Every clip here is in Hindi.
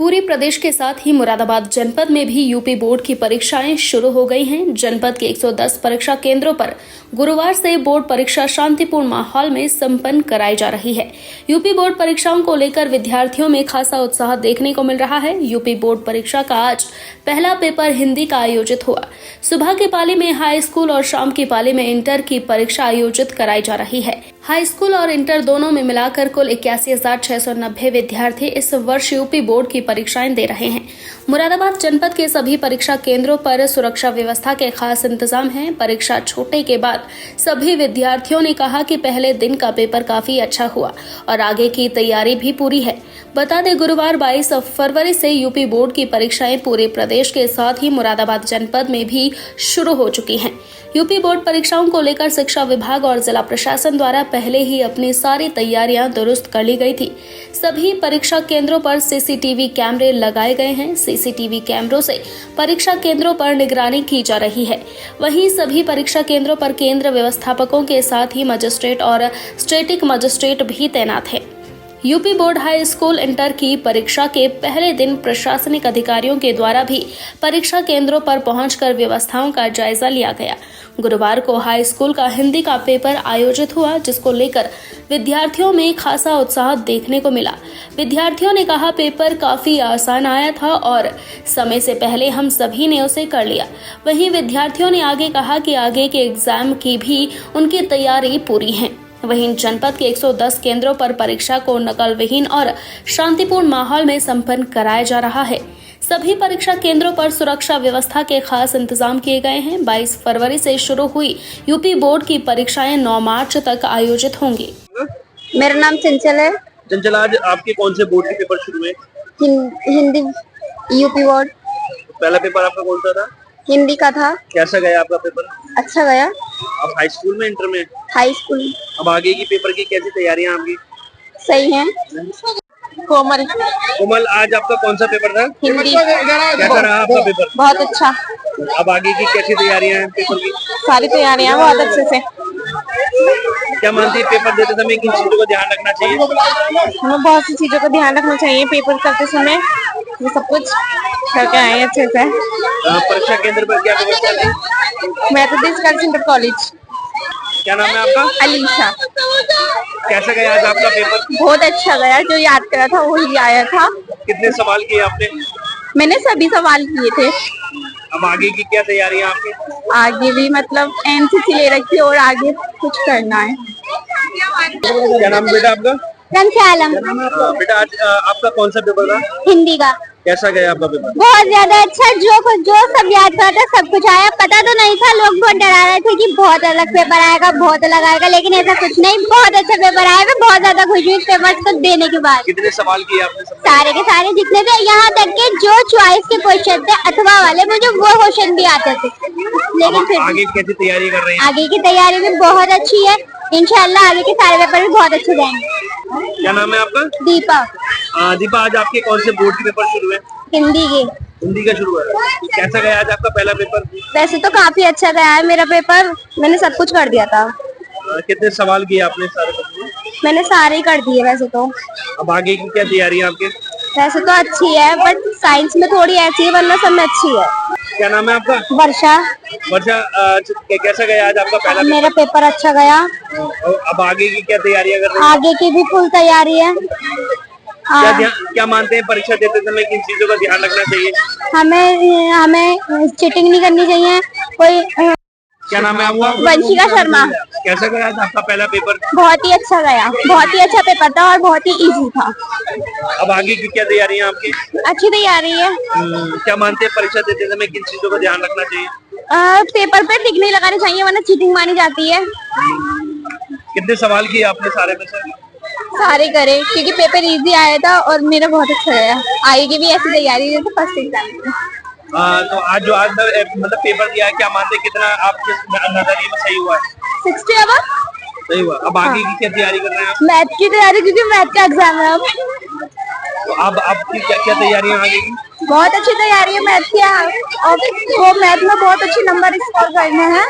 पूरे प्रदेश के साथ ही मुरादाबाद जनपद में भी यूपी बोर्ड की परीक्षाएं शुरू हो गई हैं। जनपद के 110 परीक्षा केंद्रों पर गुरुवार से बोर्ड परीक्षा शांतिपूर्ण माहौल में संपन्न कराई जा रही है। यूपी बोर्ड परीक्षाओं को लेकर विद्यार्थियों में खासा उत्साह देखने को मिल रहा है। यूपी बोर्ड परीक्षा का आज पहला पेपर हिंदी का आयोजित हुआ। सुबह की पाली में हाई स्कूल और शाम की पाली में इंटर की परीक्षा आयोजित कराई जा रही है। हाई स्कूल और इंटर दोनों में मिलाकर कुल 81,690 विद्यार्थी इस वर्ष यूपी बोर्ड की परीक्षाएं दे रहे हैं। मुरादाबाद जनपद के सभी परीक्षा केंद्रों पर सुरक्षा व्यवस्था के खास इंतजाम हैं। परीक्षा छूटने के बाद सभी विद्यार्थियों ने कहा कि पहले दिन का पेपर काफी अच्छा हुआ और आगे की तैयारी भी पूरी है। बता दें, गुरुवार 22 फरवरी से यूपी बोर्ड की परीक्षाएं पूरे प्रदेश के साथ ही मुरादाबाद जनपद में भी शुरू हो चुकी हैं। यूपी बोर्ड परीक्षाओं को लेकर शिक्षा विभाग और जिला प्रशासन द्वारा पहले ही अपनी सारी तैयारियां दुरुस्त कर ली गई थी। सभी परीक्षा केंद्रों पर सीसीटीवी कैमरे लगाए गए हैं। सीसीटीवी कैमरों से परीक्षा केंद्रों पर निगरानी की जा रही है। वहीं सभी परीक्षा केंद्रों पर केंद्र व्यवस्थापकों के साथ ही मजिस्ट्रेट और स्टैटिक मजिस्ट्रेट भी तैनात है। UP board high school inter की परीक्षा के पहले दिन प्रशासनिक अधिकारियों के द्वारा भी परीक्षा केंद्रों पर पहुंचकर व्यवस्थाओं का जायजा लिया गया। गुरुवार को हाई स्कूल का हिंदी का पेपर आयोजित हुआ, जिसको लेकर विद्यार्थियों में खासा उत्साह देखने को मिला। विद्यार्थियों ने कहा, पेपर काफी आसान आया था और समय से पहले हम सभी ने उसे कर लिया। वहीं विद्यार्थियों ने आगे कहा कि आगे के एग्जाम की भी उनकी तैयारी पूरी है। वहीं जनपद के 110 केंद्रों पर परीक्षा को नकल विहीन और शांतिपूर्ण माहौल में संपन्न कराया जा रहा है। सभी परीक्षा केंद्रों पर सुरक्षा व्यवस्था के खास इंतजाम किए गए हैं। 22 फरवरी से शुरू हुई यूपी बोर्ड की परीक्षाएं 9 मार्च तक आयोजित होंगी। मेरा नाम चंचल है। चंचल, आज आपके कौन से बोर्ड के पेपर शुरू हुए? Hindi UP board. पहला पेपर आपका कौन सा था? हिंदी का था। कैसा गया आपका पेपर? अच्छा गया। आप हाई स्कूल में, इंटर में? High school. अब आगे की पेपर की कैसी तैयारियां आपकी? सही है। कोमल। कोमल, आज आपका कौन सा पेपर था? हिंदी। कैसा रहा आपका पेपर? बहुत अच्छा। अब आगे की कैसी तैयारियां हैं पेपर की? सारी तैयारियां बहुत अच्छे से। क्या मानती है, पेपर देते समय किन चीजों का ध्यान रखना चाहिए? हमें बहुत सी चीजों का ध्यान रखना चाहिए पेपर करते समय। ये सब कुछ करके आए अच्छे से। परीक्षा केंद्र पर क्या व्यवस्था है? Methodist girls inter college. क्या नाम है आपका? अलीशा। कैसा गया आज आपका पेपर? बहुत अच्छा गया। जो याद करा था वही आया था। कितने सवाल किए आपने? मैंने सभी सवाल किए थे। अब आगे की क्या तैयारियां आपकी? आगे भी मतलब एनसीसी ले रखी है और आगे कुछ करना है। क्या नाम बेटा आपका? आलम। बेटा, आज आपका कौन सा पेपर था? हिंदी का। कैसा गया आपका पेपर? बहुत ज्यादा अच्छा। जो सब याद करा था सब कुछ आया। पता तो नहीं था, लोग बहुत डरा रहे थे कि बहुत अलग पेपर आएगा, बहुत अलग आएगा, लेकिन ऐसा कुछ नहीं। बहुत अच्छा पेपर आया। मैं बहुत ज्यादा खुश हुई इस पेपर को देने के बाद। कितने सवाल किए आपने? सारे के सारे जितने थे, यहाँ तक के जो चॉइस के क्वेश्चन थे अथवा वाले, मुझे वो क्वेश्चन भी आते थे। लेकिन फिर आगे कैसी तैयारी कर रहे हैं? आगे की तैयारी भी बहुत अच्छी है। इंशाल्लाह आगे के सारे पेपर भी बहुत अच्छे जाएंगे। क्या नाम है आपका? दीपा। दीपा, आज आपके कौन से बोर्ड के पेपर शुरू है? हिंदी के। हिंदी का शुरू है। कैसा गया आज आपका पहला पेपर? वैसे तो काफी अच्छा गया है मेरा पेपर। मैंने सब कुछ कर दिया था। कितने सवाल किए आपने सारे पेपर में? मैंने सारे ही कर दिए वैसे तो। अब आगे की क्या तैयारी है आपके? वैसे तो अच्छी है, बट साइंस में थोड़ी ऐसी है, वरना सब में अच्छी है। क्या नाम है आपका? वर्षा। वर्षा, कैसा गया आज आपका पहला मेरा पेपर अच्छा गया। अब आगे की क्या तैयारियां कर रहे हैं? आगे की भी फुल तैयारी है। क्या मानते हैं, परीक्षा देते समय किन चीजों का ध्यान रखना चाहिए? हमें चीटिंग नहीं करनी चाहिए कोई। क्या नाम है आपका? वंशिका शर्मा। कैसा गया आज आपका पहला पेपर? बहुत ही अच्छा गया। बहुत ही अच्छा पेपर था और बहुत ही इजी था। अब आगे की क्या तैयारी है आपकी? अच्छी तैयारी है। क्या मानते हैं, परीक्षा देते समय किन चीजों का ध्यान रखना चाहिए? पेपर पे टिक नहीं लगानी चाहिए, वरना चीटिंग मानी जाती है। कितने सवाल किए आपने सारे में से? सारे करे, क्योंकि पेपर इजी आया था और मेरा बहुत अच्छा गया। आगे की भी ऐसी तैयारी है फर्स्ट एग्जाम में। तो आज मतलब पेपर दिया है, क्या मानते हैं कितना आपके नजरिए में सही हुआ है? 60 अब सही हुआ। अब आगे की क्या तैयारी कर रहे हैं आप? मैथ की तैयारी, क्योंकि मैथ का एग्जाम है अब। तो अब आपकी क्या क्या तैयारी है आगे की? बहुत अच्छी तैयारी है मैथ की, और वो मैथ में बहुत अच्छे नंबर स्कोर करने हैं।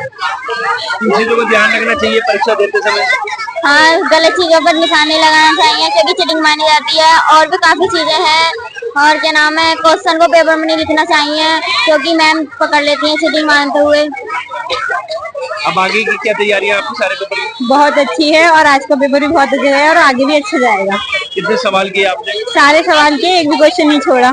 इन चीजों को ध्यान रखना चाहिए परीक्षा देते समय। हाँ, गलत चीजों पर निशाने लगाना चाहिए, क्योंकि चीटिंग मानी जाती है। और भी काफी चीजें हैं और क्या नाम है, क्वेश्चन को पेपर में नहीं लिखना चाहिए क्योंकि मैम पकड़ लेती हैं चीटिंग मानते हुए। अब आगे की क्या तैयारियां आपकी सारे पेपर की? बहुत अच्छी है और आज का पेपर भी बहुत अच्छा है और आगे भी अच्छा जाएगा। कितने सवाल किए आपने? सारे सवाल किए, एक भी क्वेश्चन नहीं छोड़ा।